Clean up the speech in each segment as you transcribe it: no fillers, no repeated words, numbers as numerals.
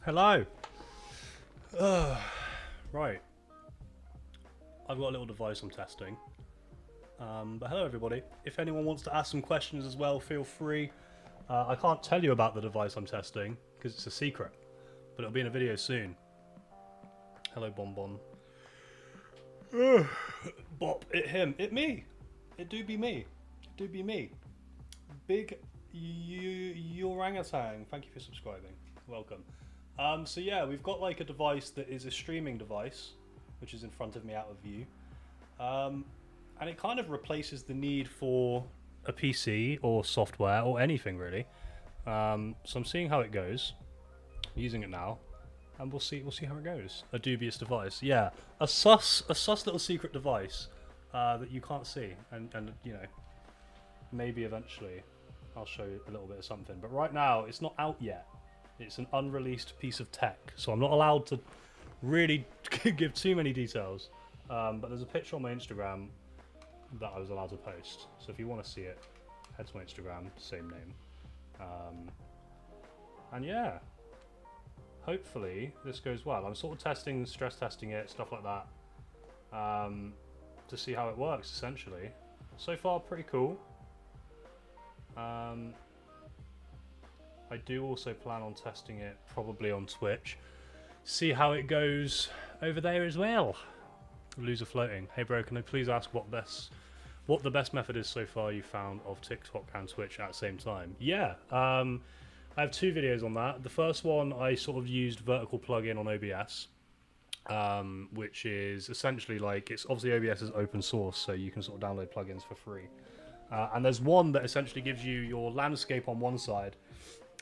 Hello. Right. I've got a little device I'm testing. But hello, everybody. If anyone wants to ask some questions as well, feel free. I can't tell you about the device I'm testing because it's a secret, but it'll be in a video soon. Hello, Bonbon. Bop. It him. It me. It do be me. It do be me. Big orangutan. Thank you for subscribing. Welcome. So yeah, we've got like a device that is a streaming device, which is in front of me out of view. And it kind of replaces the need for a PC or software or anything really. So I'm seeing how it goes. I'm using it now, and we'll see how it goes. A dubious device, yeah. A sus little secret device that you can't see, and you know, maybe eventually I'll show you a little bit of something. But right now, it's not out yet. It's an unreleased piece of tech, so I'm not allowed to really give too many details. But there's a picture on my Instagram that I was allowed to post. So if you want to see it, head to my Instagram, same name. And yeah, hopefully this goes well. I'm sort of stress testing it, stuff like that, to see how it works, essentially. So far, pretty cool. I do also plan on testing it probably on Twitch. See how it goes over there as well. Loser floating. Hey bro, can I please ask what the best method is so far you found of TikTok and Twitch at the same time? Yeah, I have two videos on that. The first one I sort of used vertical plugin on OBS, which is essentially like, it's obviously OBS is open source, so you can sort of download plugins for free. And there's one that essentially gives you your landscape on one side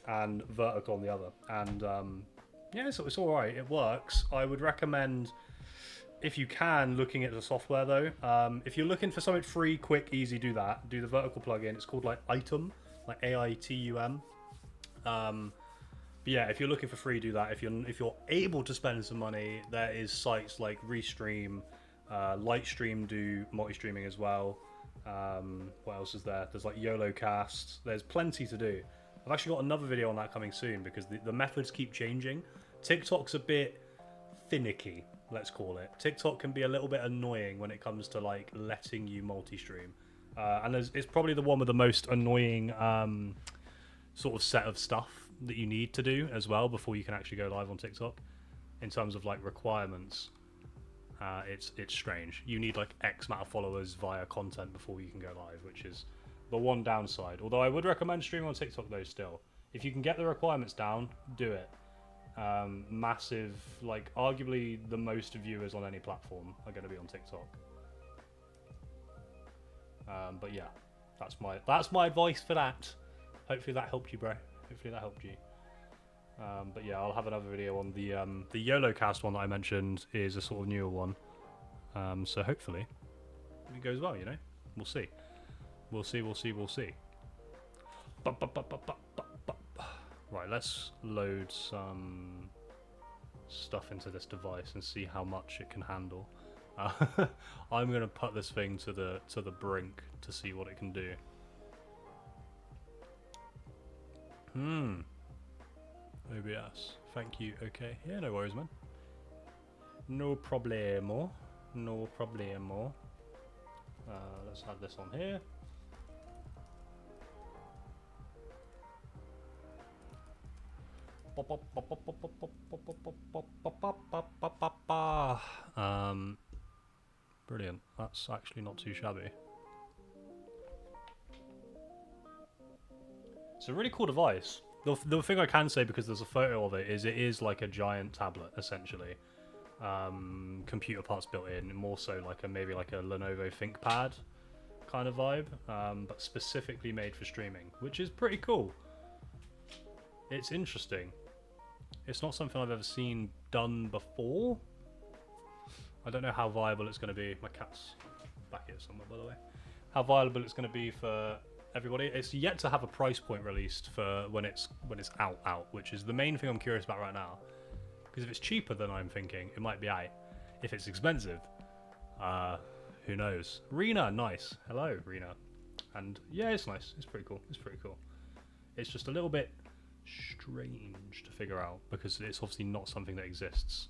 and vertical on the other. And yeah, so it's all right. It works. I would recommend, if you can, looking at the software though. If you're looking for something free, quick, easy, do that. Do the vertical plugin. It's called like Item, like AITUM. But yeah, if you're looking for free, do that. If you're able to spend some money, there is sites like Restream, Lightstream do multi-streaming as well. What else is there? There's like YOLOcast. There's plenty to do. I've actually got another video on that coming soon because the methods keep changing. TikTok's a bit finicky, let's call it. TikTok can be a little bit annoying when it comes to like letting you multi-stream. And it's probably the one with the most annoying sort of set of stuff that you need to do as well before you can actually go live on TikTok. In terms of like requirements, it's strange. You need like X amount of followers via content before you can go live, which is the one downside. Although I would recommend streaming on TikTok though still. If you can get the requirements down, do it. Massive, like arguably the most viewers on any platform are going to be on TikTok. But yeah, that's my advice for that. Hopefully that helped you, bro. Hopefully that helped you. But yeah, I'll have another video on the YOLOcast one that I mentioned is a sort of newer one. So hopefully it goes well, you know. We'll see. We'll see. Right, let's load some stuff into this device and see how much it can handle. I'm gonna put this thing to the brink to see what it can do. OBS. Thank you. Okay. Yeah, no worries, man. No problemo. No problemo. Let's have this on here. Brilliant. That's actually not too shabby. It's a really cool device. The thing I can say, because there's a photo of it, is it is like a giant tablet essentially. Computer parts built in, more so like maybe like a Lenovo ThinkPad kind of vibe, but specifically made for streaming, which is pretty cool. It's interesting. It's not something I've ever seen done before. I don't know how viable it's going to be. My cat's back here somewhere, by the way. How viable it's going to be for everybody. It's yet to have a price point released for when it's out, which is the main thing I'm curious about right now. Because if it's cheaper than I'm thinking, it might be out. If it's expensive, who knows? Rena, nice. Hello, Rena. And yeah, it's nice. It's pretty cool. It's pretty cool. It's just a little bit strange to figure out because it's obviously not something that exists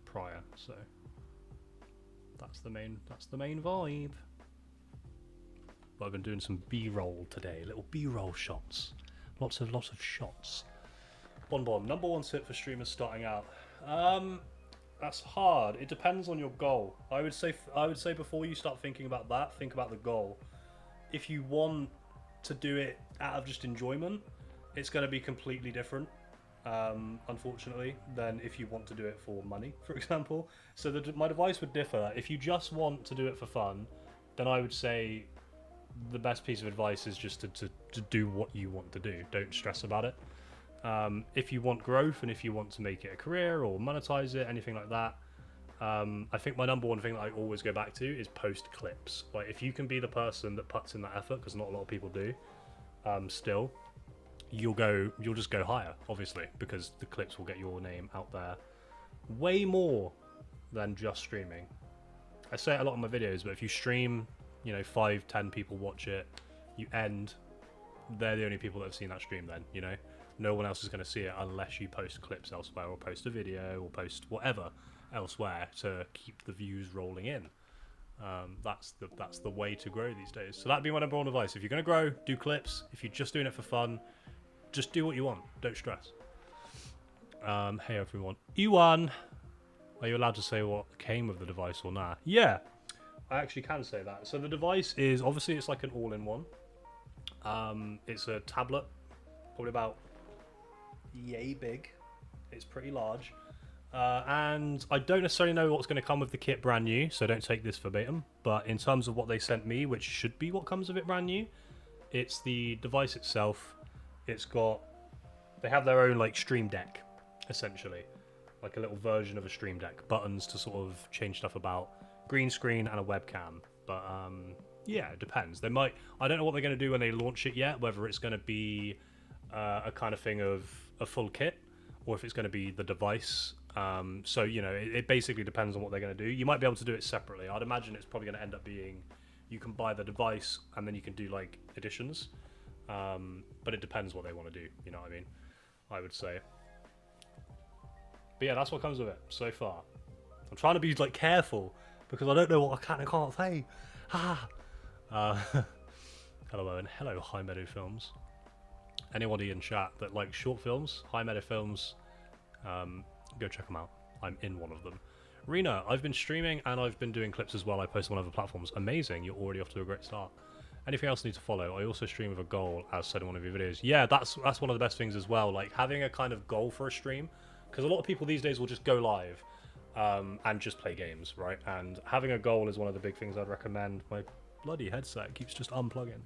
prior. So that's the main vibe. But I've been doing some B-roll today, little B-roll shots, lots of shots. Bon, number one tip for streamers starting out. That's hard. It depends on your goal. I would say before you start thinking about that, think about the goal. If you want to do it out of just enjoyment, it's going to be completely different, unfortunately, than if you want to do it for money, for example. So my advice would differ. If you just want to do it for fun, then I would say the best piece of advice is just to do what you want to do. Don't stress about it. If you want growth and if you want to make it a career or monetize it, anything like that, I think my number one thing that I always go back to is post clips. Like, if you can be the person that puts in that effort, because not a lot of people do, still, you'll just go higher, obviously, because the clips will get your name out there way more than just streaming. I say it a lot in my videos, but if you stream, 5-10 people watch it, you end, they're the only people that have seen that stream then, no one else is going to see it unless you post clips elsewhere or post a video or post whatever elsewhere to keep the views rolling in. That's the way to grow these days. So that'd be my number one advice. If you're going to grow, do clips. If you're just doing it for fun, just do what you want. Don't stress. Hey everyone. Ewan, are you allowed to say what came with the device or nah? Yeah, I actually can say that. So the device is, obviously it's like an all-in-one. It's a tablet, probably about yay big. It's pretty large. And I don't necessarily know what's going to come with the kit brand new, so don't take this verbatim. But in terms of what they sent me, which should be what comes with it brand new, it's the device itself. They have their own like Stream Deck, essentially. Like a little version of a Stream Deck. Buttons to sort of change stuff about. Green screen and a webcam. But yeah, it depends. I don't know what they're going to do when they launch it yet, whether it's going to be a kind of thing of a full kit, or if it's going to be the device. So, it basically depends on what they're going to do. You might be able to do it separately. I'd imagine it's probably going to end up being you can buy the device and then you can do like additions. But it depends what they want to do, you know what I mean? I would say. But yeah, that's what comes with it so far. I'm trying to be like careful because I don't know what I can and can't say. Hello Owen. Hello High Meadow Films. Anybody in chat that likes short films, High Meadow Films, go check them out. I'm in one of them. Rena, I've been streaming and I've been doing clips as well. I post on other platforms. Amazing, you're already off to a great start. Anything else I need to follow? I also stream with a goal, as said in one of your videos. Yeah, that's one of the best things as well. Like having a kind of goal for a stream, because a lot of people these days will just go live and just play games, right? And having a goal is one of the big things I'd recommend. My bloody headset keeps just unplugging.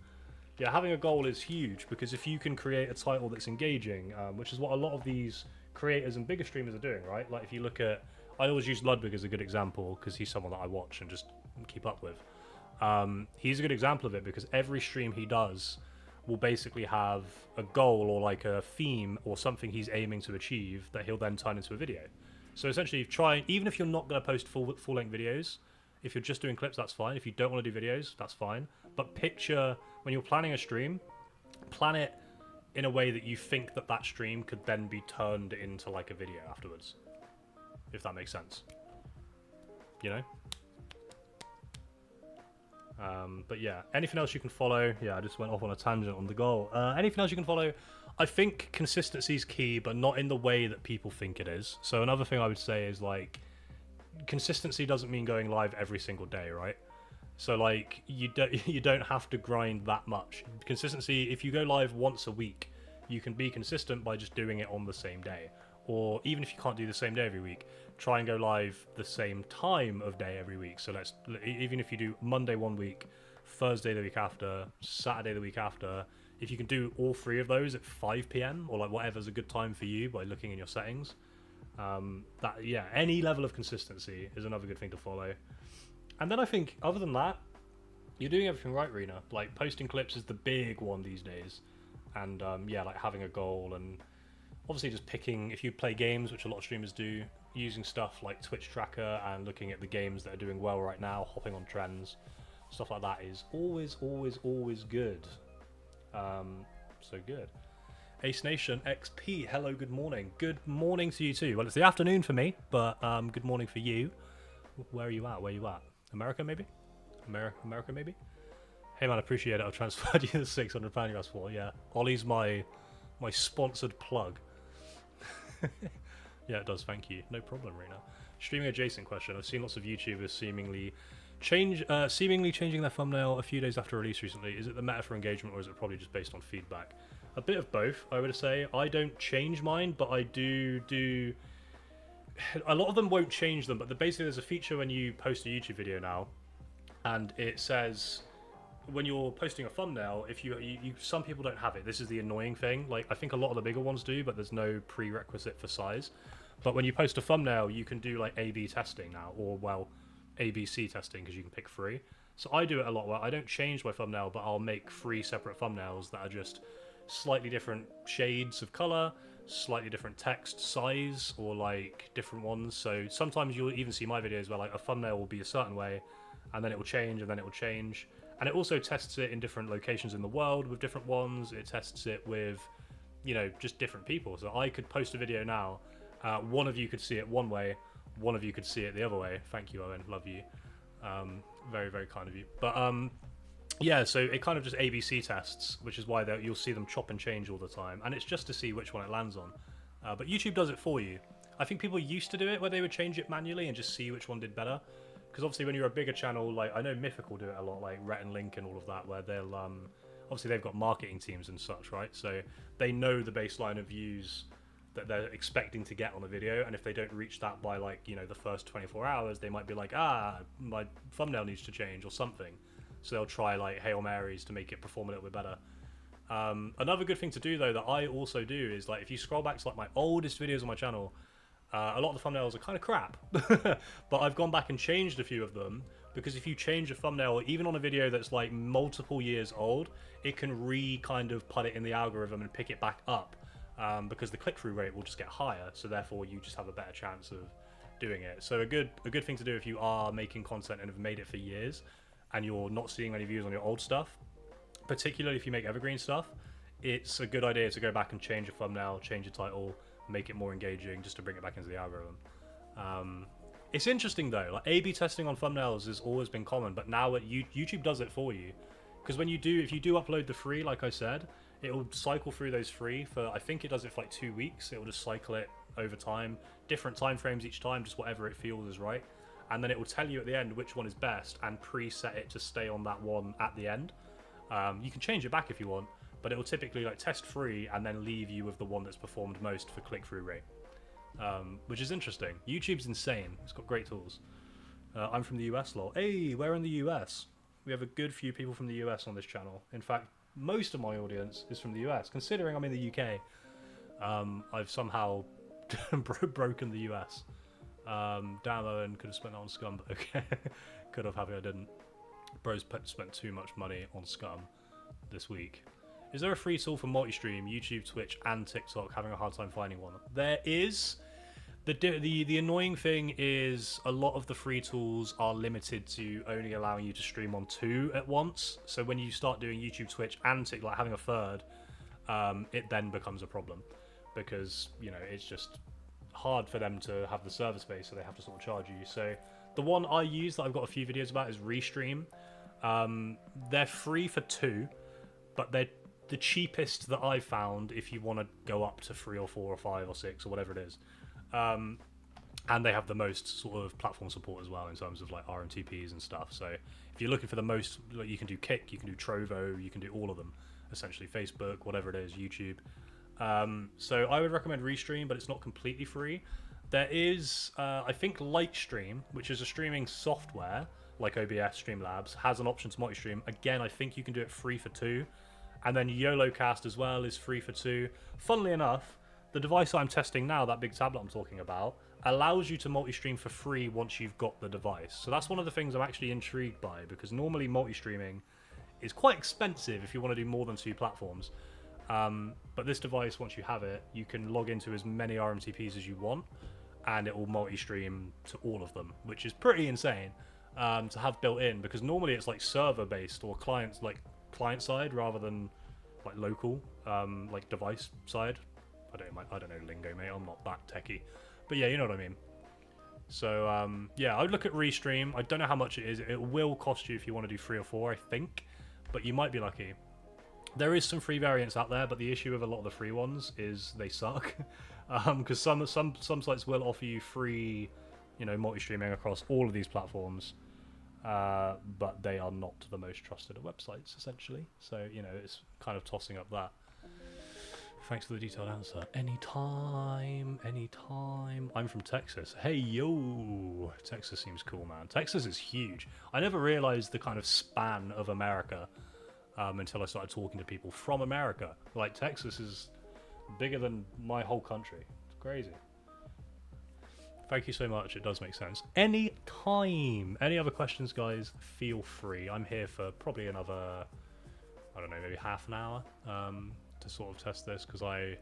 Yeah, having a goal is huge because if you can create a title that's engaging, which is what a lot of these creators and bigger streamers are doing, right? Like if you look at, I always use Ludwig as a good example because he's someone that I watch and just keep up with. He's a good example of it because every stream he does will basically have a goal or like a theme or something he's aiming to achieve that he'll then turn into a video. So essentially, even if you're not going to post full-length videos, if you're just doing clips, that's fine. If you don't want to do videos, that's fine. But picture, when you're planning a stream, plan it in a way that you think that stream could then be turned into like a video afterwards. If that makes sense. But yeah, anything else you can follow? Yeah, I just went off on a tangent on the goal. Anything else you can follow? I think consistency is key, but not in the way that people think it is. So another thing I would say is like, consistency doesn't mean going live every single day, right? So like you don't have to grind that much. Consistency, if you go live once a week, you can be consistent by just doing it on the same day. Or even if you can't do the same day every week, try and go live the same time of day every week. So even if you do Monday one week, Thursday the week after, Saturday the week after, if you can do all three of those at 5 p.m. or like whatever's a good time for you by looking in your settings, any level of consistency is another good thing to follow. And then I think other than that, you're doing everything right, Rena. Like posting clips is the big one these days, and like having a goal and obviously just picking, if you play games, which a lot of streamers do, using stuff like Twitch Tracker and looking at the games that are doing well right now, hopping on trends, stuff like that is always good. So good. Ace Nation XP, hello, good morning. Good morning to you too. Well, it's the afternoon for me, but good morning for you. Where are you at? Where are you at? America, maybe? America, maybe? Hey man, I appreciate it. I've transferred you the £600 you asked for. Yeah, Ollie's my sponsored plug. Yeah, it does. Thank you. No problem, Rena. Streaming adjacent question. I've seen lots of YouTubers seemingly changing their thumbnail a few days after release recently. Is it the meta for engagement, or is it probably just based on feedback? A bit of both, I would say. I don't change mine, but I do. A lot of them won't change them, but basically there's a feature when you post a YouTube video now, and it says when you're posting a thumbnail, if you some people don't have it. This is the annoying thing. Like, I think a lot of the bigger ones do, but there's no prerequisite for size. But when you post a thumbnail, you can do like A/B testing now, or well, ABC testing, because you can pick 3. So I do it a lot where I don't change my thumbnail, but I'll make 3 separate thumbnails that are just slightly different shades of color, slightly different text size, or like different ones. So sometimes you'll even see my videos where like a thumbnail will be a certain way, and then it will change, and then it will change. And it also tests it in different locations in the world with different ones. It tests it with, you know, just different people. So I could post a video now. One of you could see it one way, one of you could see it the other way. Thank you, Owen. Love you. Very, very kind of you. But yeah, so it kind of just ABC tests, which is why you'll see them chop and change all the time. And it's just to see which one it lands on. But YouTube does it for you. I think people used to do it where they would change it manually and just see which one did better. Because obviously when you're a bigger channel, like I know Mythical do it a lot, like Rhett and Link and all of that, where they'll obviously they've got marketing teams and such, right? So they know the baseline of views that they're expecting to get on a video, and if they don't reach that by like, you know, the first 24 hours, they might be like, my thumbnail needs to change or something. So they'll try like Hail Marys to make it perform a little bit better. Another good thing to do though that I also do is, like, if you scroll back to like my oldest videos on my channel, a lot of the thumbnails are kind of crap, but I've gone back and changed a few of them, because if you change a thumbnail, even on a video that's like multiple years old, it can kind of put it in the algorithm and pick it back up, because the click-through rate will just get higher, so therefore you just have a better chance of doing it. So a good thing to do if you are making content and have made it for years, and you're not seeing many views on your old stuff, particularly if you make evergreen stuff, it's a good idea to go back and change your thumbnail, change your title, make it more engaging, just to bring it back into the algorithm. It's interesting though, like A/B testing on thumbnails has always been common, but now YouTube does it for you, because if you do upload the 3, like I said, it will cycle through those 3 for, I think it does it for like 2 weeks. It will just cycle it over time, different time frames each time, just whatever it feels is right, and then it will tell you at the end which one is best and preset it to stay on that one at the end. You can change it back if you want, but it will typically like test 3 and then leave you with the one that's performed most for click-through rate, which is interesting. YouTube's insane. It's got great tools. I'm from the US, lol. Hey, we're in the US. We have a good few people from the US on this channel. In fact, most of my audience is from the US. Considering I'm in the UK, I've somehow broken the US. Damn, Owen, could have spent that on Scum, but okay. Could have, happy I didn't. Bro's spent too much money on Scum this week. Is there a free tool for multi-stream, YouTube, Twitch, and TikTok? Having a hard time finding one. There is. The annoying thing is a lot of the free tools are limited to only allowing you to stream on 2 at once. So when you start doing YouTube, Twitch, and TikTok, like having a third, it then becomes a problem, because, you know, it's just hard for them to have the server space, so they have to sort of charge you. So the one I use that I've got a few videos about is Restream. They're free for 2, but they're the cheapest that I've found if you want to go up to 3 or 4 or 5 or 6 or whatever it is. And they have the most sort of platform support as well in terms of like RMTPs and stuff. So if you're looking for the most, like, you can do Kick, you can do Trovo, you can do all of them, essentially, Facebook, whatever it is, YouTube. So I would recommend Restream, but it's not completely free. There is, I think, Lightstream, which is a streaming software like OBS, Streamlabs, has an option to multi-stream. Again, I think you can do it free for 2. And then YOLOcast as well is free for 2. Funnily enough, the device I'm testing now, that big tablet I'm talking about, allows you to multi-stream for free once you've got the device. So that's one of the things I'm actually intrigued by, because normally multi-streaming is quite expensive if you want to do more than 2 platforms. But this device, once you have it, you can log into as many RMTPs as you want, and it will multi-stream to all of them, which is pretty insane to have built in, because normally it's like server-based or client side rather than like local, like device side. I don't know lingo, mate. I'm not that techie, but yeah, you know what I mean. So yeah, I would look at Restream. I don't know how much it is. It will cost you if you want to do 3 or 4, I think, but you might be lucky. There is some free variants out there, but the issue with a lot of the free ones is they suck. Because some sites will offer you free, you know, multi-streaming across all of these platforms, but they are not the most trusted of websites, essentially. So, you know, it's kind of tossing up that. Thanks for the detailed answer. Anytime, anytime. I'm from Texas. Hey, yo! Texas seems cool, man. Texas is huge. I never realized the kind of span of America until I started talking to people from America. Like, Texas is bigger than my whole country. It's crazy. Thank you so much. It does make sense. Anytime. Any other questions, guys? Feel free. I'm here for probably another, I don't know, maybe half an hour to sort of test this, because I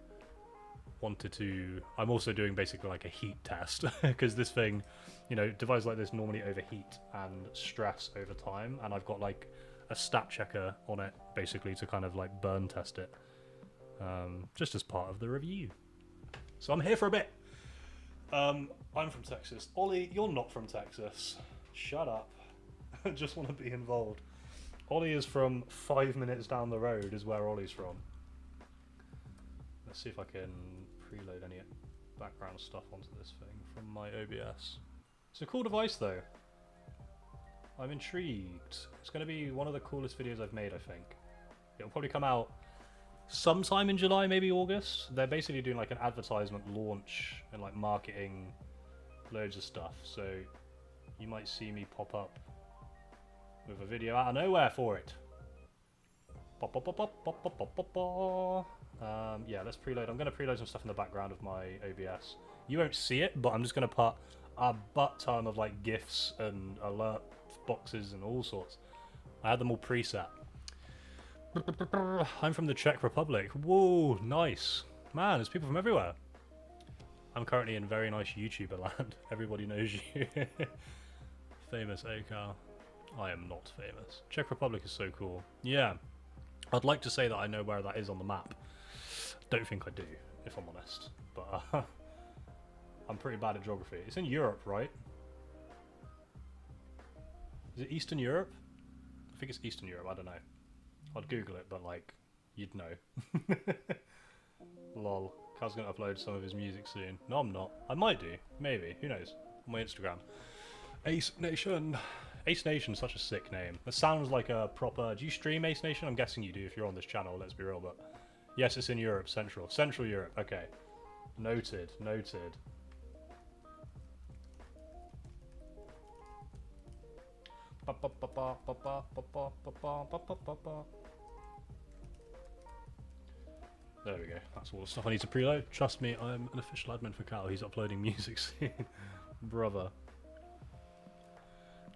wanted to... I'm also doing basically like a heat test, because this thing, you know, devices like this normally overheat and stress over time, and I've got like a stat checker on it basically to kind of like burn test it, just as part of the review. So I'm here for a bit. I'm from Texas. Ollie, you're not from Texas. Shut up. I just want to be involved. Ollie is from 5 minutes down the road is where Ollie's from. Let's see if I can preload any background stuff onto this thing from my OBS. It's a cool device though. I'm intrigued. It's going to be one of the coolest videos I've made, I think. It'll probably come out sometime in July, maybe August. They're basically doing like an advertisement launch and like marketing loads of stuff. So you might see me pop up with a video out of nowhere for it. Yeah, let's preload. I'm going to preload some stuff in the background of my OBS. You won't see it, but I'm just going to put a butt ton of like GIFs and alert boxes and all sorts. I had them all preset. I'm from the Czech Republic. Whoa, nice. Man, there's people from everywhere. I'm currently in very nice YouTuber land. Everybody knows you. Famous ACAL. I am not famous. Czech Republic is so cool. Yeah. I'd like to say that I know where that is on the map. Don't think I do, if I'm honest. But I'm pretty bad at geography. It's in Europe, right? Is it Eastern Europe? I think it's Eastern Europe, I don't know. I'd Google it, but like, you'd know. Lol. Cal's gonna upload some of his music soon. No, I'm not. I might do. Maybe. Who knows? On my Instagram. Ace Nation. Ace Nation, such a sick name. That sounds like a proper... Do you stream Ace Nation? I'm guessing you do if you're on this channel, let's be real, but... Yes, it's in Europe. Central. Central Europe. Okay. Noted. Noted. There we go. That's all the stuff I need to preload. Trust me, I'm an official admin for Cal. He's uploading music soon. Brother.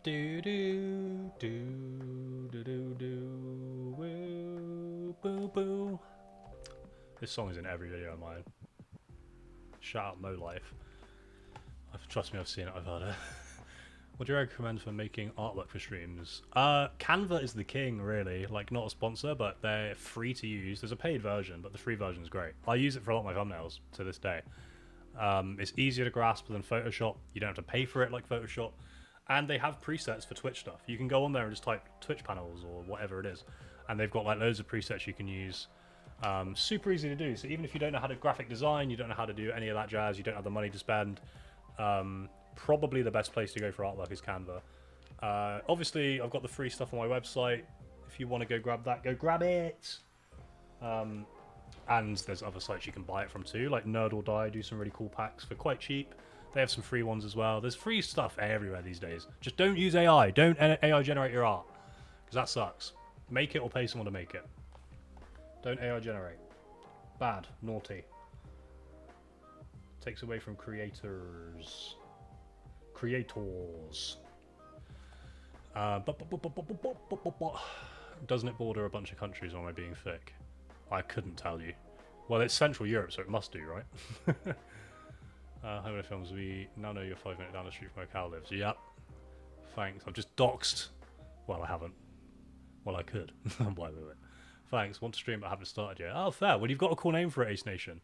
Do do do do do do woo boo boo. This song is in every video of mine. Shout out Mo Life. Trust me, I've seen it. I've heard it. What do you recommend for making artwork for streams? Canva is the king, really. Like, not a sponsor, but they're free to use. There's a paid version, but the free version is great. I use it for a lot of my thumbnails to this day. It's easier to grasp than Photoshop. You don't have to pay for it like Photoshop. And they have presets for Twitch stuff. You can go on there and just type Twitch panels or whatever it is. And they've got like loads of presets you can use. Super easy to do. So even if you don't know how to graphic design, you don't know how to do any of that jazz, you don't have the money to spend, probably the best place to go for artwork is Canva. Obviously, I've got the free stuff on my website. If you want to go grab that, go grab it. And there's other sites you can buy it from too, like Nerd or Die do some really cool packs for quite cheap. They have some free ones as well. There's free stuff everywhere these days. Just don't use AI. Don't AI generate your art, because that sucks. Make it or pay someone to make it. Don't AI generate. Bad. Naughty. Takes away from creators. Creators. Doesn't it border a bunch of countries, or am I being thick? I couldn't tell you. Well, it's Central Europe, so it must do, right? Homeowner Films, we now know you're 5 minutes down the street from where Cal lives. Yep. Thanks. I've just doxed. Well, I haven't. Well, I could. Wait. Thanks. Want to stream but haven't started yet. Oh, fair. Well, you've got a cool name for it, Ace Nation.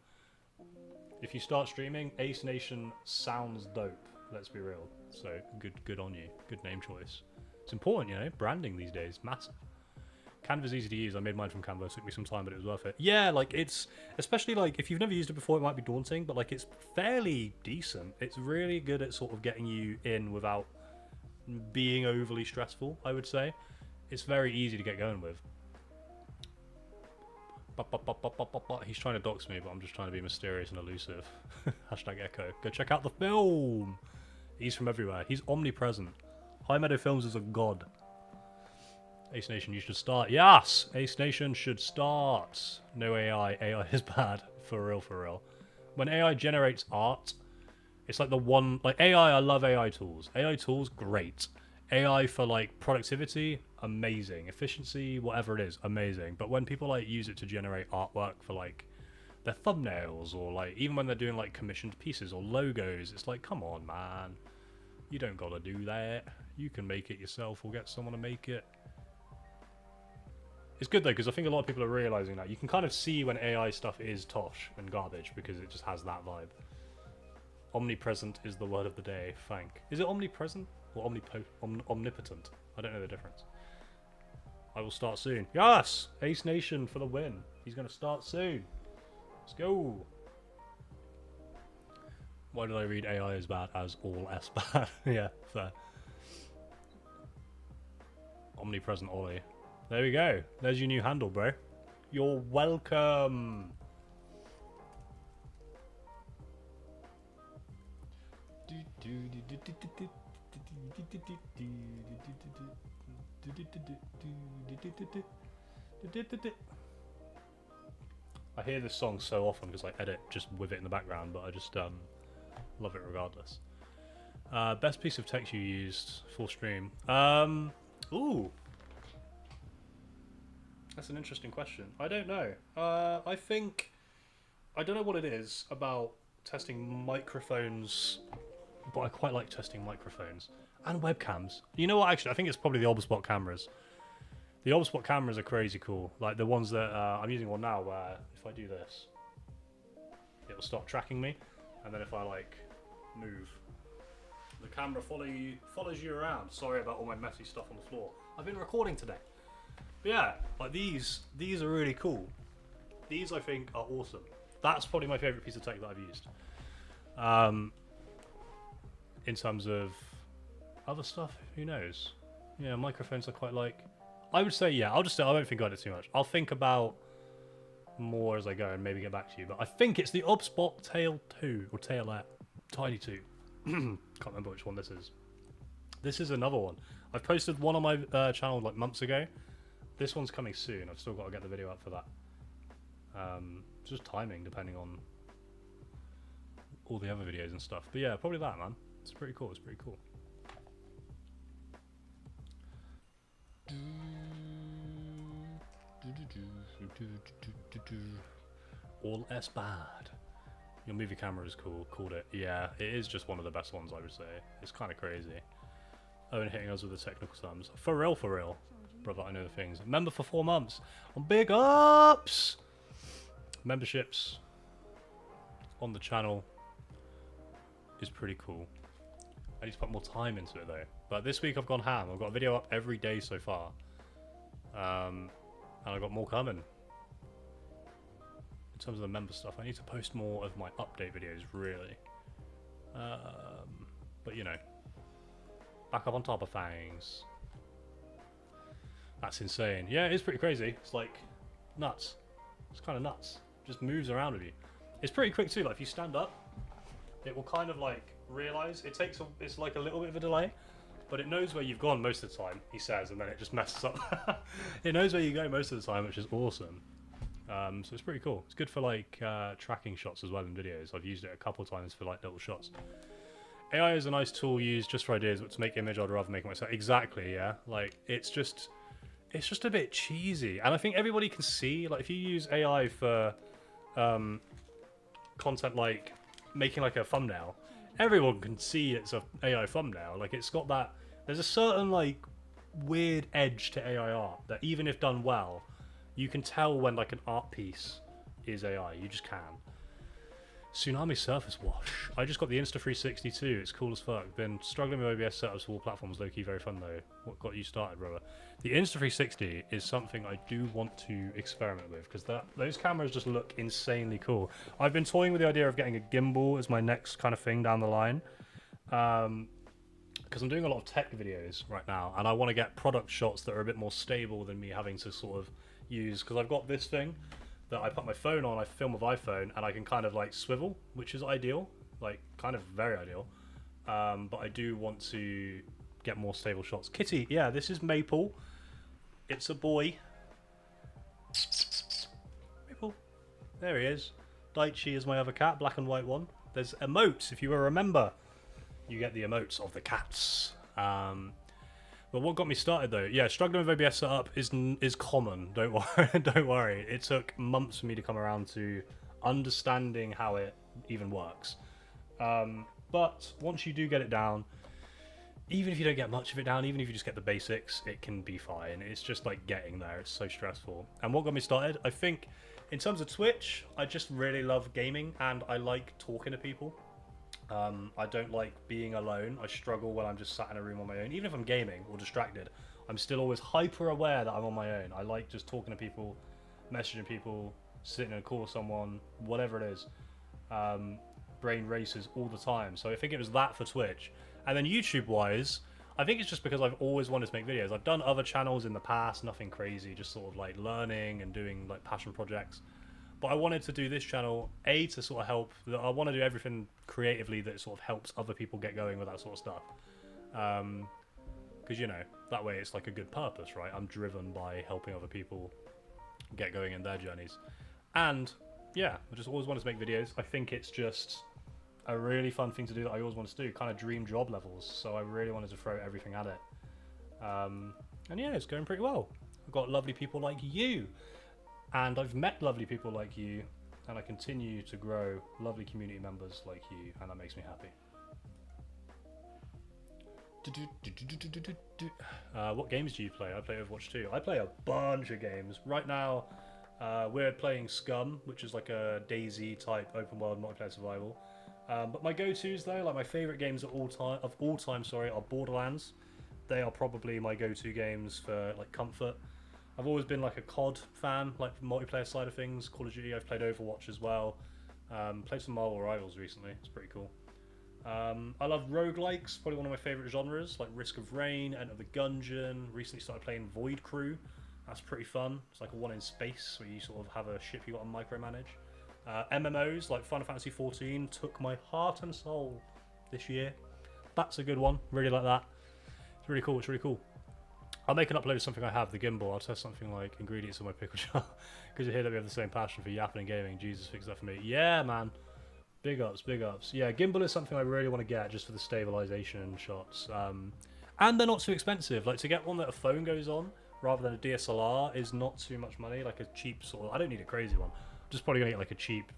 If you start streaming, Ace Nation sounds dope. Let's be real. So good on you. Good name choice. It's important, you know. Branding these days, massive. Canva's easy to use. I made mine from Canva. It took me some time, but it was worth it. Yeah, like it's especially like if you've never used it before, it might be daunting, but like it's fairly decent. It's really good at sort of getting you in without being overly stressful. I would say it's very easy to get going with. He's trying to dox me, but I'm just trying to be mysterious and elusive. Hashtag echo. Go check out the film. He's from everywhere. He's omnipresent. High Meadow Films is a god. Ace Nation, you should start. Yes! Ace Nation should start. No AI. AI is bad. For real, for real. When AI generates art, it's like the one... Like, AI, I love AI tools. AI tools, great. AI for, like, productivity, amazing. Efficiency, whatever it is, amazing. But when people, like, use it to generate artwork for, like, their thumbnails or, like, even when they're doing, like, commissioned pieces or logos, it's like, come on, man. You don't gotta do that. You can make it yourself or get someone to make it. It's good though, because I think a lot of people are realizing that. You can kind of see when AI stuff is tosh and garbage because it just has that vibe. Omnipresent is the word of the day, thank. Is it omnipresent or omnipotent? I don't know the difference. I will start soon. Yes! Ace Nation for the win. He's going to start soon. Let's go. Why did I read AI as bad as all S bad? Yeah, fair. Omnipresent Ollie. There we go. There's your new handle, bro. You're welcome. I hear this song so often because I edit just with it in the background, but I just love it regardless. Best piece of text you used for stream? Ooh. That's an interesting question. I don't know. I think... I don't know what it is about testing microphones, but I quite like testing microphones. And webcams. You know what, actually, I think it's probably the Obspot cameras. The Obspot cameras are crazy cool. Like the ones that... I'm using one now where if I do this, it'll start tracking me. And then if I, like, move, the camera follows you around. Sorry about all my messy stuff on the floor. I've been recording today. But yeah, like these are really cool. These I think are awesome. That's probably my favourite piece of tech that I've used. In terms of other stuff, who knows? Yeah, microphones I quite like. I would say yeah. I won't think about it too much. I'll think about more as I go and maybe get back to you. But I think it's the Obspot Tail 2 or Tailette Tiny 2. Can't remember which one this is. This is another one. I've posted one on my channel like months ago. This one's coming soon. I've still got to get the video up for that. It's just timing, depending on all the other videos and stuff. But yeah, probably that, man. It's pretty cool. It's pretty cool. All S bad. Your movie camera is cool. Called it. Yeah, it is just one of the best ones, I would say. It's kind of crazy. Owen hitting us with the technical terms. For real. Brother, I know the things. Member for 4 months. On big ups! Memberships on the channel is pretty cool. I need to put more time into it though. But this week I've gone ham. I've got a video up every day so far. And I've got more coming. In terms of the member stuff, I need to post more of my update videos, really. But you know, back up on top of things. That's insane. Yeah, it's pretty crazy. It's like nuts. It's kind of nuts. Just moves around with you. It's pretty quick too. Like if you stand up, it will kind of like realize it's like a little bit of a delay, but it knows where you've gone most of the time. He says, and then it just messes up. It knows where you go most of the time, which is awesome. So it's pretty cool. It's good for like tracking shots as well in videos. I've used it a couple of times for like little shots. AI is a nice tool used just for ideas, but to make image, I'd rather make it myself. Exactly, yeah. Like it's just a bit cheesy, and I think everybody can see. Like if you use AI for content like making like a thumbnail, everyone can see it's a AI thumbnail. Like it's got that. There's a certain like weird edge to AI art that even if done well, You can tell when like an art piece is AI. You just can. Tsunami Surface Wash. I just got the Insta360 too. It's cool as fuck. Been struggling with OBS setups for all platforms. Low key, very fun though. What got you started, brother? The Insta360 is something I do want to experiment with because those cameras just look insanely cool. I've been toying with the idea of getting a gimbal as my next kind of thing down the line. Because I'm doing a lot of tech videos right now, and I want to get product shots that are a bit more stable than me having to sort of use. Because I've got this thing that I put my phone on, I film with iPhone, and I can kind of like swivel, which is ideal, like kind of very ideal. But I do want to get more stable shots. Kitty, yeah, this is Maple. It's a boy. Maple. There he is. Daichi is my other cat, black and white one. There's emotes, if you will remember. You get the emotes of the cats. But what got me started though, yeah, struggling with OBS setup is common. Don't worry, don't worry. It took months for me to come around to understanding how it even works. But once you do get it down, even if you don't get much of it down, even if you just get the basics, it can be fine. It's just like getting there. It's so stressful. And what got me started, I think, in terms of Twitch, I just really love gaming and I like talking to people. I don't like being alone. I struggle when I'm just sat in a room on my own. Even if I'm gaming or distracted, I'm still always hyper aware that I'm on my own. I like just talking to people, messaging people, sitting in a call with someone, whatever it is. Brain races all the time. So I think it was that for Twitch. And then YouTube wise, I think it's just because I've always wanted to make videos. I've done other channels in the past, nothing crazy, just sort of like learning and doing like passion projects. But I wanted to do this channel, to sort of help. I want to do everything creatively that sort of helps other people get going with that sort of stuff. Because, you know, that way it's like a good purpose, right? I'm driven by helping other people get going in their journeys. And, yeah, I just always wanted to make videos. I think it's just a really fun thing to do that I always wanted to do, kind of dream job levels. So I really wanted to throw everything at it. And, yeah, it's going pretty well. I've got lovely people like you. And I've met lovely people like you, and I continue to grow lovely community members like you, and that makes me happy. What games do you play? I play Overwatch 2. I play a bunch of games. Right now, we're playing Scum, which is like a DayZ type open world multiplayer survival. But my go-tos though, like my favourite games of all time, are Borderlands. They are probably my go-to games for like comfort. I've always been like a COD fan, like the multiplayer side of things. Call of Duty, I've played Overwatch as well. Played some Marvel Rivals recently, it's pretty cool. I love roguelikes, probably one of my favourite genres, like Risk of Rain, Enter the Gungeon. Recently started playing Void Crew, that's pretty fun. It's like a one in space where you sort of have a ship you got to micromanage. MMOs like Final Fantasy XIV took my heart and soul this year. That's a good one, really like that. It's really cool, it's really cool. I'll make an upload of something I have, the gimbal. I'll test something like ingredients of my pickle jar. Because you hear that we have the same passion for yapping and gaming. Jesus, fix that for me. Yeah, man. Big ups, big ups. Yeah, gimbal is something I really want to get just for the stabilization shots. And they're not too expensive. Like, to get one that a phone goes on rather than a DSLR is not too much money. Like a cheap sort of... I don't need a crazy one. I'm just probably going to get like a cheap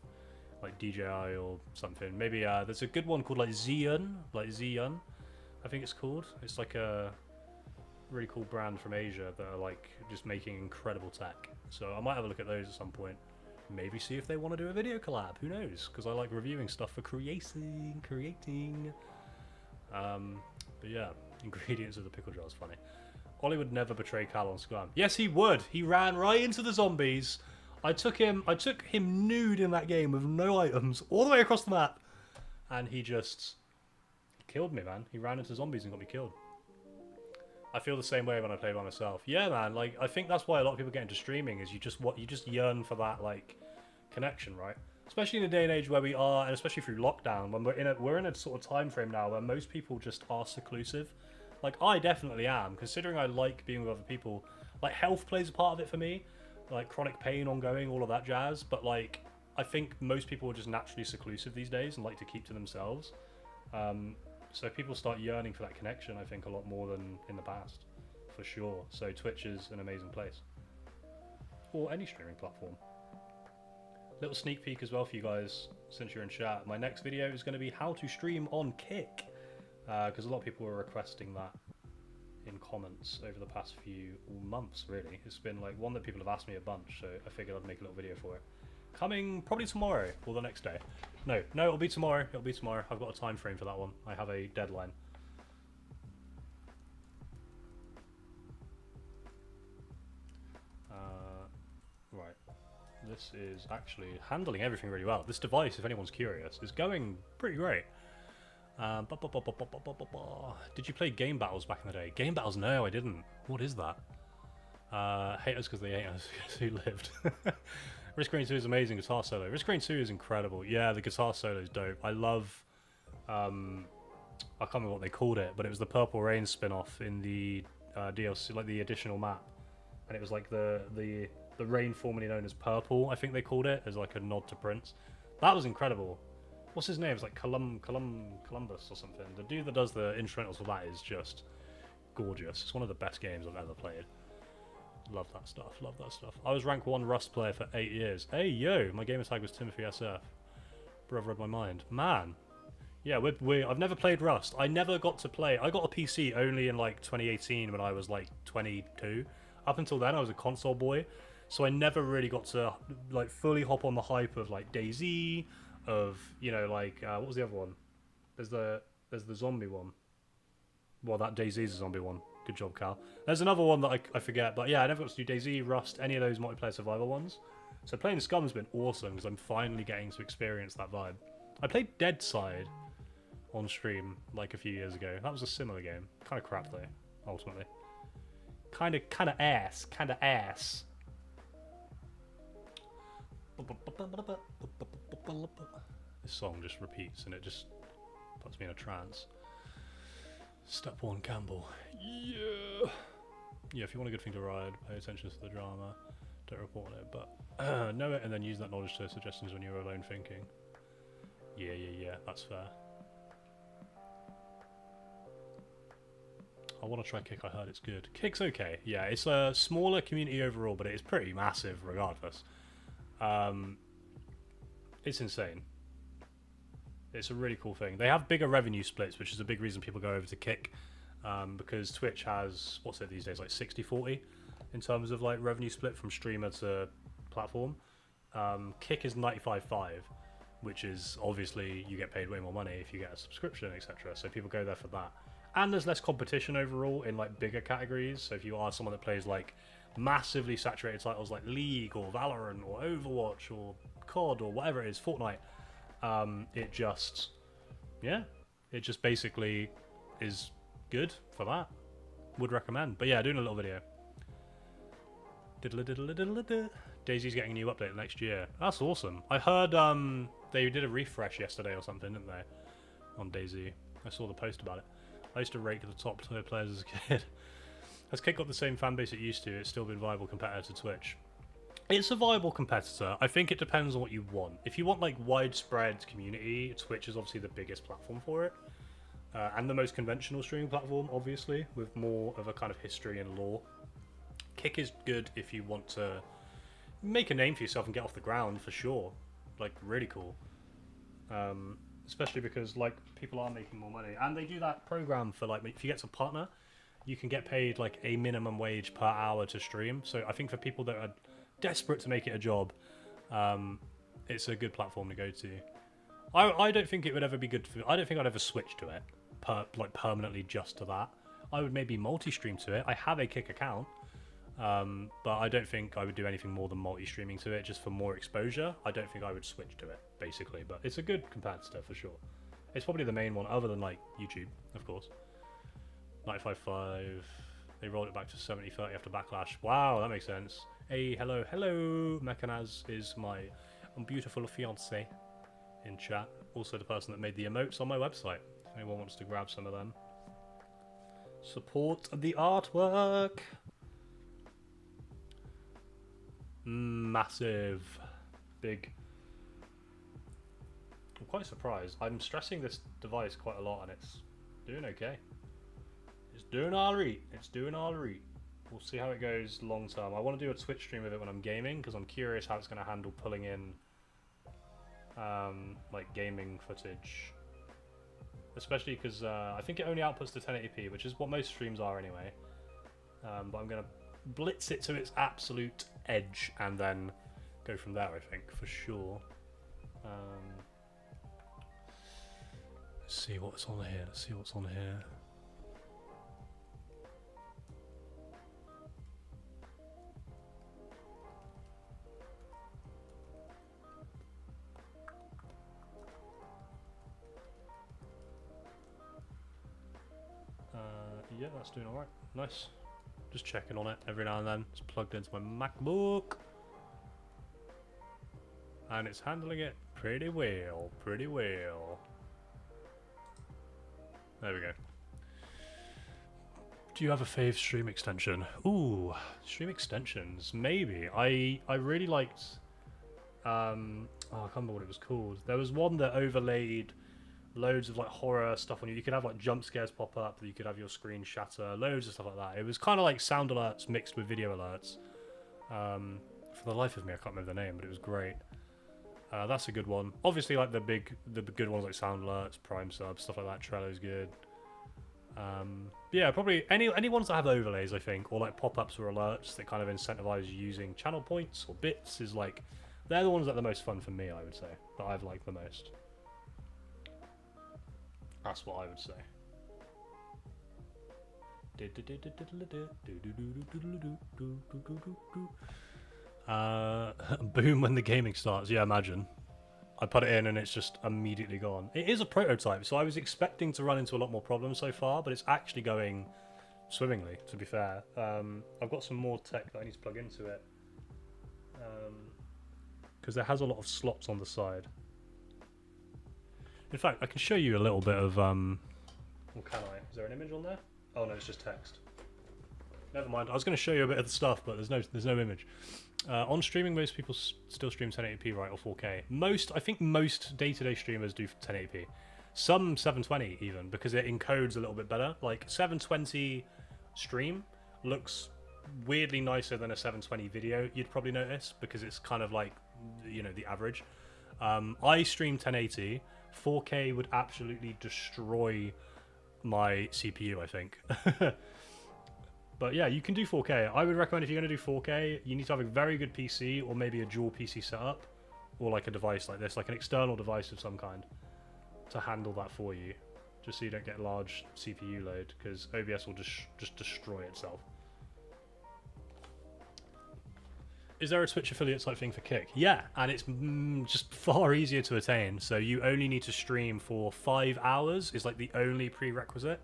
like DJI or something. Maybe there's a good one called like Zhiyun. Like Zhiyun, I think it's called. It's like a... really cool brand from Asia that are like just making incredible tech. So I might have a look at those at some point. Maybe see if they want to do a video collab. Who knows? Because I like reviewing stuff for creating. But yeah, ingredients of the pickle jar is funny. Ollie would never betray Cal on Scrum. Yes, he would. He ran right into the zombies. I took him nude in that game with no items all the way across the map, and he just killed me, man. He ran into zombies and got me killed. I feel the same way when I play by myself. Yeah, man. Like, I think that's why a lot of people get into streaming is you just yearn for that like connection, right? Especially in the day and age where we are, and especially through lockdown, when we're in a sort of time frame now where most people just are seclusive. Like, I definitely am, considering I like being with other people. Like, health plays a part of it for me, like chronic pain ongoing, all of that jazz. But like, I think most people are just naturally seclusive these days and like to keep to themselves. So people start yearning for that connection, I think, a lot more than in the past, for sure. So Twitch is an amazing place. Or any streaming platform. Little sneak peek as well for you guys, since you're in chat. My next video is going to be how to stream on Kick, because a lot of people were requesting that. in comments over the past few months, really. It's been like one that people have asked me a bunch, so I figured I'd make a little video for it. Coming probably tomorrow or the next day. No, it'll be tomorrow. It'll be tomorrow. I've got a time frame for that one. I have a deadline. Right. This is actually handling everything really well. This device, if anyone's curious, is going pretty great. Did you play Game Battles back in the day? Game Battles? No, I didn't. What is that? Hate us because they hate us. Who lived? Risk Rain 2 is amazing guitar solo. Risk Rain 2 is incredible. Yeah, the guitar solo is dope. I love... I can't remember what they called it, but it was the Purple Rain spin-off in the DLC, like the additional map. And it was like the rain formerly known as Purple, I think they called it, as like a nod to Prince. That was incredible. What's his name? It's like Columbus or something. The dude that does the instrumentals for that is just gorgeous. It's one of the best games I've ever played. Love that stuff. Love that stuff. I was rank 1 Rust player for 8 years. Hey, yo! My gamer tag was Timothy SF. Bro, I've read my mind. Man. Yeah, I've never played Rust. I never got to play. I got a PC only in like 2018 when I was like 22. Up until then, I was a console boy. So I never really got to like fully hop on the hype of like DayZ, of, you know, like what was the other one? There's the zombie one. Well, that DayZ is a zombie one. Good job, Cal. There's another one that I forget, but yeah, I never got to do DayZ, Rust, any of those multiplayer survival ones. So playing Scum's been awesome because I'm finally getting to experience that vibe. I played Deadside on stream like a few years ago. That was a similar game. Kind of crap though, ultimately. Kind of ass. This song just repeats and it just puts me in a trance. Step 1, Campbell. Yeah. Yeah, if you want a good thing to ride, pay attention to the drama. Don't report on it, but know it and then use that knowledge to suggestions when you're alone thinking. Yeah, that's fair. I want to try Kick, I heard it's good. Kick's okay. Yeah, it's a smaller community overall, but it is pretty massive regardless. It's insane. It's a really cool thing. They have bigger revenue splits, which is a big reason people go over to Kick, because Twitch has, what's it these days, like 60-40 in terms of like revenue split from streamer to platform. Kick is 95-5, which is obviously you get paid way more money if you get a subscription, etc. So people go there for that. And there's less competition overall in like bigger categories. So if you are someone that plays like massively saturated titles like League or Valorant or Overwatch or COD or whatever it is, Fortnite, it just basically is good for that. Would recommend. But yeah, doing a little video. DayZ's getting a new update next year. That's awesome. I heard they did a refresh yesterday or something, didn't they? On DayZ. I saw the post about it. I used to rake the top tier players as a kid. Has Kick got the same fan base it used to? It's still been a viable competitor to Twitch. It's a viable competitor. I think it depends on what you want. If you want like widespread community, Twitch is obviously the biggest platform for it. And the most conventional streaming platform, obviously, with more of a kind of history and lore. Kick is good if you want to make a name for yourself and get off the ground, for sure. Like, really cool. Especially because, like, people are making more money. And they do that program for, like, if you get to partner, you can get paid, like, a minimum wage per hour to stream. So I think for people that are desperate to make it a job, it's a good platform to go to. I don't think it would ever be good for... I don't think I'd ever switch to it, permanently just to that. I would maybe multi-stream to it. I have a Kick account. But I don't think I would do anything more than multi-streaming to it, just for more exposure. I don't think I would switch to it, basically. But it's a good competitor, for sure. It's probably the main one, other than, like, YouTube, of course. 95.5. They rolled it back to 70.30 after Backlash. Wow, that makes sense. Hey, hello. Mechanaz is my beautiful fiancé in chat. Also the person that made the emotes on my website, if anyone wants to grab some of them. Support the artwork. Massive. Big. I'm quite surprised. I'm stressing this device quite a lot and it's doing okay. It's doing alright. We'll see how it goes long term. I want to do a Twitch stream of it when I'm gaming because I'm curious how it's going to handle pulling in like gaming footage. especially because I think it only outputs to 1080p, which is what most streams are anyway. But I'm going to blitz it to its absolute edge and then go from there, I think, for sure. Let's see what's on here. Let's see what's on here. Yeah, that's doing alright. Nice. Just checking on it every now and then. It's plugged into my MacBook. And it's handling it pretty well. Pretty well. There we go. Do you have a fave stream extension? Ooh, stream extensions. Maybe. I really liked... oh, I can't remember what it was called. There was one that overlaid loads of like horror stuff on you. You could have like jump scares pop up, you could have your screen shatter, loads of stuff like that. It was kind of like sound alerts mixed with video alerts. For the life of me, I can't remember the name, but it was great. That's a good one. Obviously, like the good ones like sound alerts, Prime Sub, stuff like that. Trello's good. Yeah, probably any ones that have overlays, I think, or like pop-ups or alerts that kind of incentivize you using channel points or bits is like, they're the ones that are the most fun for me, I would say, that I've liked the most. That's what I would say. Boom when the gaming starts. Yeah, imagine. I put it in and it's just immediately gone. It is a prototype, so I was expecting to run into a lot more problems so far, but it's actually going swimmingly, to be fair. I've got some more tech that I need to plug into it. Because it has a lot of slots on the side. In fact, I can show you a little bit of, or can I? Is there an image on there? Oh no, it's just text. Never mind. I was going to show you a bit of the stuff, but there's no image. On streaming, most people still stream 1080p, right, or 4K. I think most day-to-day streamers do 1080p. Some 720 even, because it encodes a little bit better. Like 720 stream looks weirdly nicer than a 720 video. You'd probably notice because it's kind of like, you know, the average. I stream 1080. 4K would absolutely destroy my CPU, I think. But yeah, you can do 4K. I would recommend if you're going to do 4K, you need to have a very good PC or maybe a dual PC setup or like a device like this, like an external device of some kind to handle that for you, just so you don't get large CPU load, because OBS will just destroy itself. Is there a Twitch affiliate type thing for Kick? Yeah, and it's just far easier to attain. So you only need to stream for 5 hours is like the only prerequisite.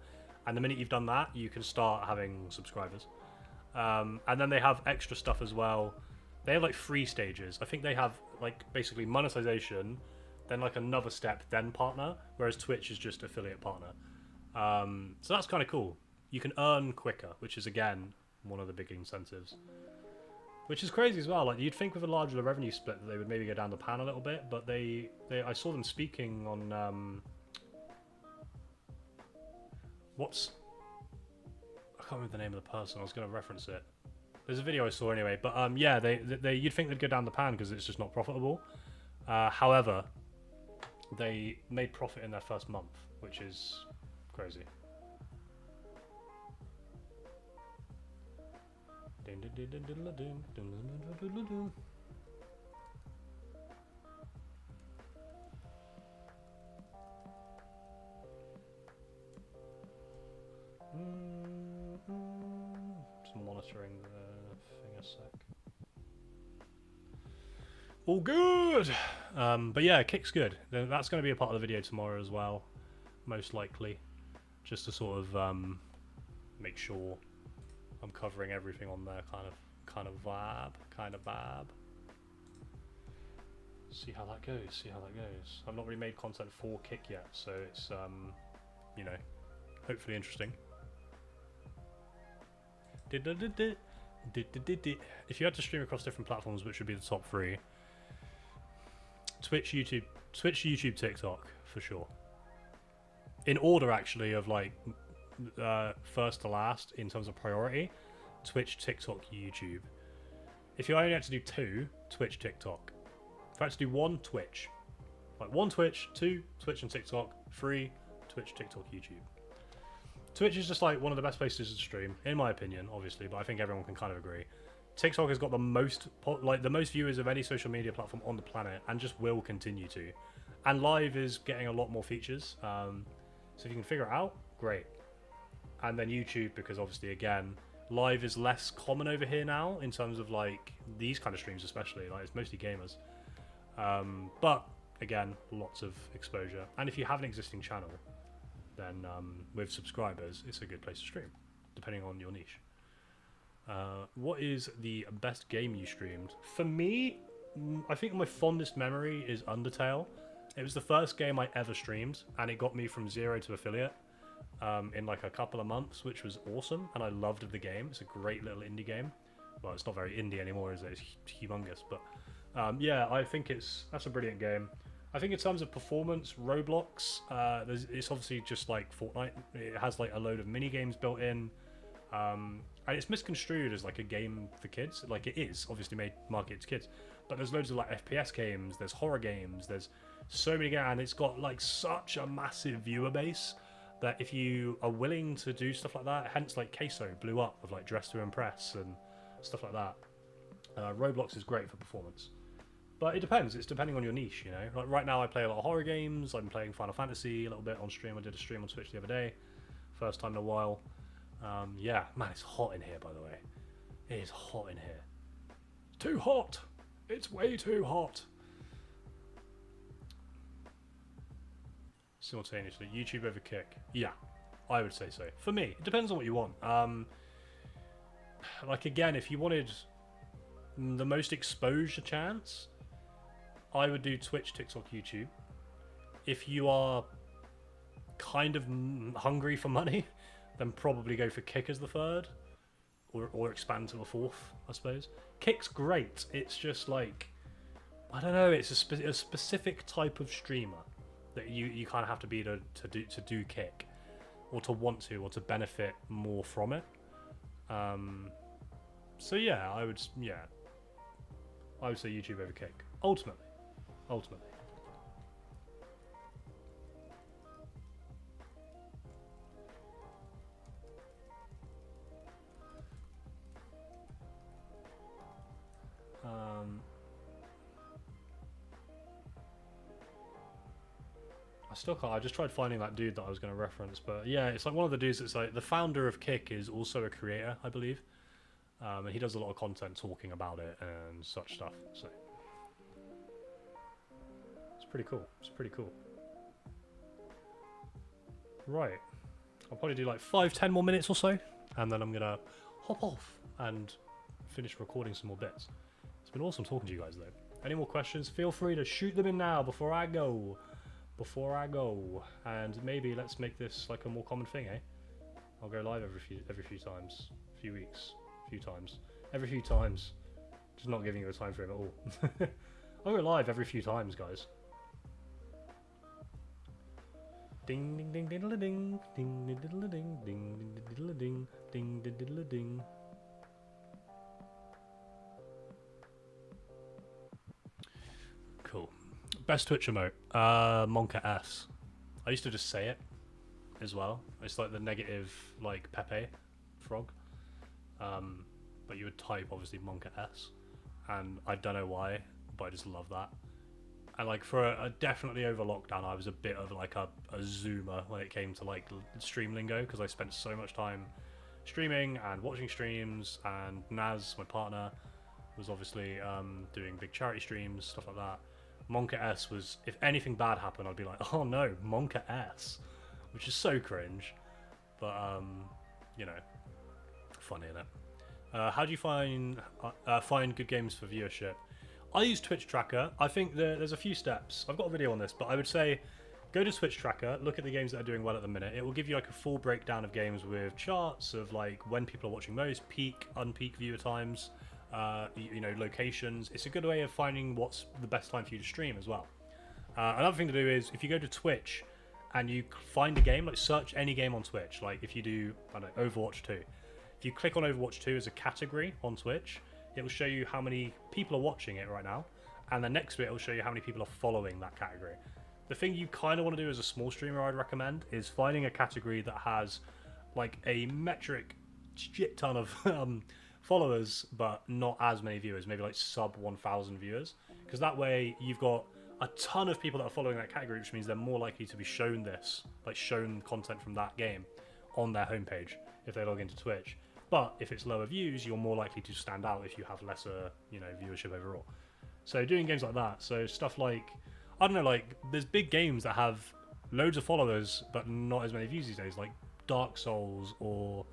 And the minute you've done that, you can start having subscribers. And then they have extra stuff as well. They have like 3 stages. I think they have like basically monetization, then like another step, then partner, whereas Twitch is just affiliate partner. So that's kind of cool. You can earn quicker, which is again one of the big incentives. Which is crazy as well. Like you'd think with a larger revenue split that they would maybe go down the pan a little bit, but I saw them speaking on I can't remember the name of the person. I was going to reference it. There's a video I saw anyway, but yeah, you'd think they'd go down the pan because it's just not profitable. However, they made profit in their first month, which is crazy. Just monitoring the thing a sec. All good! But yeah, Kick's good. That's going to be a part of the video tomorrow as well, most likely. Just to sort of make sure I'm covering everything on there, kind of vibe. See how that goes. I've not really made content for Kick yet, so it's you know, hopefully interesting. If you had to stream across different platforms, which would be the top 3? Twitch, YouTube, TikTok, for sure. In order, actually, of like first to last in terms of priority: Twitch, TikTok, YouTube. If you only had to do 2, Twitch, TikTok. If I had to do 1, Twitch. Like 1 Twitch, 2 Twitch and TikTok, 3 Twitch, TikTok, YouTube. Twitch is just like one of the best places to stream, in my opinion, obviously, but I think everyone can kind of agree. TikTok has got the most viewers of any social media platform on the planet, and just will continue to. And Live is getting a lot more features, so if you can figure it out, great. And then YouTube, because obviously, again, Live is less common over here now in terms of like these kind of streams, especially like it's mostly gamers. But again, lots of exposure. And if you have an existing channel, then with subscribers, it's a good place to stream, depending on your niche. What is the best game you streamed? For me, I think my fondest memory is Undertale. It was the first game I ever streamed, and it got me from 0 to affiliate in like a couple of months, which was awesome, and I loved the game. It's a great little indie game. Well, it's not very indie anymore, is it? It's humongous, but yeah, I think that's a brilliant game. I think in terms of performance, Roblox, it's obviously just like Fortnite. It has like a load of mini games built in, and it's misconstrued as like a game for kids. Like it is obviously marketed to kids, but there's loads of like FPS games, there's horror games, there's so many games, and it's got like such a massive viewer base that if you are willing to do stuff like that, hence like Queso blew up with like Dress to Impress and stuff like that. Roblox is great for performance. But it depends. It's depending on your niche, you know. Like right now, I play a lot of horror games. I'm playing Final Fantasy a little bit on stream. I did a stream on Twitch the other day, first time in a while. Yeah, man, it's hot in here. By the way, it is hot in here. It's too hot. It's way too hot. Simultaneously, YouTube over Kick. Yeah, I would say so. For me, it depends on what you want. Like again, if you wanted the most exposure chance, I would do Twitch, TikTok, YouTube. If you are kind of hungry for money, then probably go for Kick as the third, or expand to the fourth, I suppose. Kick's great. It's just like, I don't know. It's a specific type of streamer that you kind of have to be to do Kick, or to want to, or to benefit more from it. So yeah, I would say YouTube over Kick. Ultimately. I still can't. I just tried finding that dude that I was going to reference, but yeah, it's like one of the dudes that's like the founder of Kick is also a creator, I believe, and he does a lot of content talking about it and such stuff. So it's pretty cool. It's pretty cool. Right, I'll probably do like 5-10 more minutes or so, and then I'm gonna hop off and finish recording some more bits. It's been awesome talking to you guys though. Any more questions? Feel free to shoot them in now before I go. And maybe let's make this like a more common thing, eh? I'll go live every few times, few weeks, few times, every few times. Just not giving you a time frame at all. I'll go live every few times, guys. Ding ding ding diddle ding ding diddle ding ding diddle ding ding diddle ding. Cool. Best Twitch emote, Monka S. I used to just say it as well. It's like the negative, like Pepe frog. But you would type obviously Monka S, and I don't know why, but I just love that. And like for definitely over lockdown, I was a bit of like a zoomer when it came to like stream lingo, because I spent so much time streaming and watching streams, and Naz, my partner, was obviously doing big charity streams, stuff like that. Monka S was, if anything bad happened, I'd be like, oh no, Monka S, which is so cringe, but you know, funny innit? How do you find good games for viewership? I use Twitch Tracker. I think there's a few steps. I've got a video on this, but I would say go to Twitch Tracker, look at the games that are doing well at the minute. It will give you like a full breakdown of games with charts of like when people are watching most, peak, unpeak viewer times, you know, locations. It's a good way of finding what's the best time for you to stream as well. Another thing to do is if you go to Twitch and you find a game, like search any game on Twitch, like if you do, I don't know, Overwatch 2. If you click on Overwatch 2 as a category on Twitch, it will show you how many people are watching it right now, and then next to it will show you how many people are following that category. the thing you kind of want to do as a small streamer, I'd recommend, is finding a category that has like a metric shit ton of followers, but not as many viewers. Maybe like sub 1,000 viewers, because that way you've got a ton of people that are following that category, which means they're more likely to be shown this, like shown content from that game on their homepage if they log into Twitch. But if it's lower views, you're more likely to stand out if you have lesser, you know, viewership overall. So doing games like that, so stuff like, I don't know, like there's big games that have loads of followers but not as many views these days, like Dark Souls, or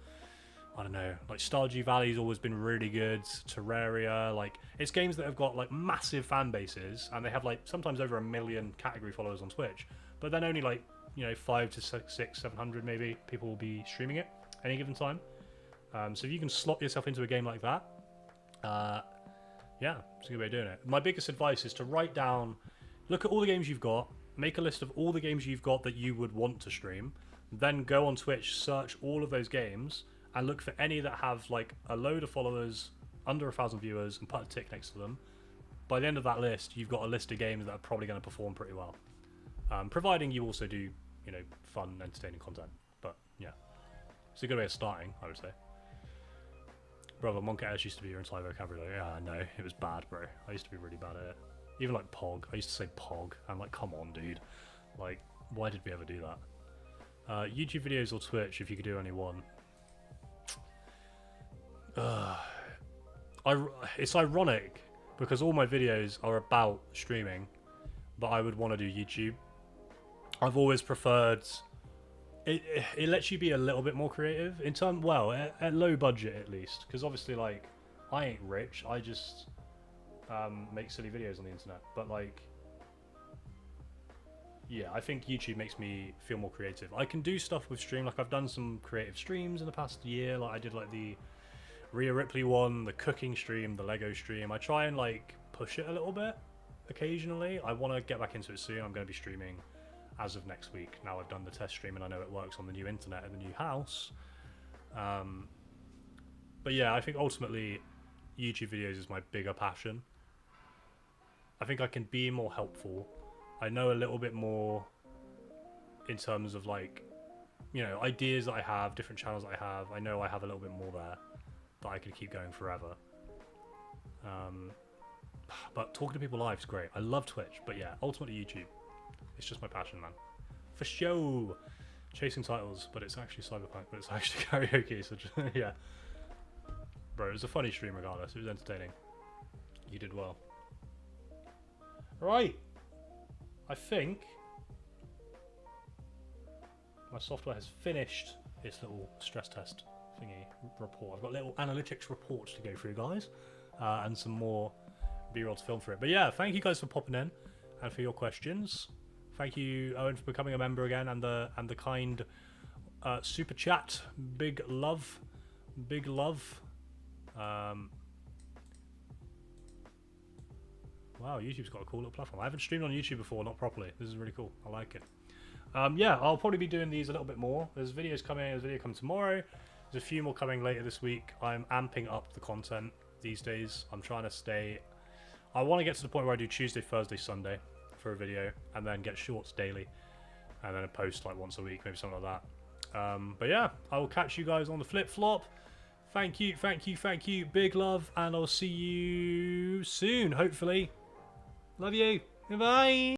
I don't know, like Stardew Valley's always been really good, Terraria, like it's games that have got like massive fan bases and they have like sometimes over 1 million category followers on Twitch, but then only like, you know, 5 to 6, 700 maybe people will be streaming it any given time. So if you can slot yourself into a game like that, yeah, it's a good way of doing it. My biggest advice is to write down, look at all the games you've got, make a list of all the games you've got that you would want to stream, then go on Twitch, search all of those games, and look for any that have like a load of followers, under 1,000 viewers, and put a tick next to them. By the end of that list, you've got a list of games that are probably going to perform pretty well, providing you also do, you know, fun, entertaining content. But yeah, it's a good way of starting, I would say. Brother, Monk Ash used to be your entire vocabulary. Yeah, no, it was bad, bro. I used to be really bad at it. Even like Pog. I used to say Pog. I'm like, come on, dude. Like, why did we ever do that? YouTube videos or Twitch, if you could do only one. It's ironic because all my videos are about streaming, but I would want to do YouTube. I've always preferred... It lets you be a little bit more creative in well, at low budget at least, because obviously like I ain't rich, I just make silly videos on the internet, but like yeah, I think YouTube makes me feel more creative. I can do stuff with stream, like I've done some creative streams in the past year, like I did like the Rhea Ripley one, the cooking stream, the Lego stream. I try and like push it a little bit occasionally. I want to get back into it soon. I'm going to be streaming as of next week. Now I've done the test stream and I know it works on the new internet and the new house. But yeah, I think ultimately YouTube videos is my bigger passion. I think I can be more helpful. I know a little bit more in terms of like, you know, ideas that I have, different channels that I have. I know I have a little bit more there that I could keep going forever. But talking to people live is great. I love Twitch, but yeah, ultimately YouTube. It's just my passion, man. For show. Chasing titles, but it's actually Cyberpunk, but it's actually karaoke, so just, yeah. Bro, it was a funny stream regardless. It was entertaining. You did well. Right. I think my software has finished its little stress test thingy report. I've got little analytics reports to go through, guys, and some more B-roll to film for it. But yeah, thank you guys for popping in and for your questions. Thank you, Owen, for becoming a member again, and the kind super chat. Big love, big love. Wow, YouTube's got a cool little platform. I haven't streamed on YouTube before, not properly. This is really cool. I like it. Yeah, I'll probably be doing these a little bit more. There's videos coming. There's a video coming tomorrow. There's a few more coming later this week. I'm amping up the content these days. I'm trying to stay... I want to get to the point where I do Tuesday, Thursday, Sunday for a video, and then get shorts daily, and then a post like once a week, maybe something like that. But yeah, I will catch you guys on the flip-flop. Thank you, thank you, thank you. Big love, and I'll see you soon, hopefully. Love you. Goodbye.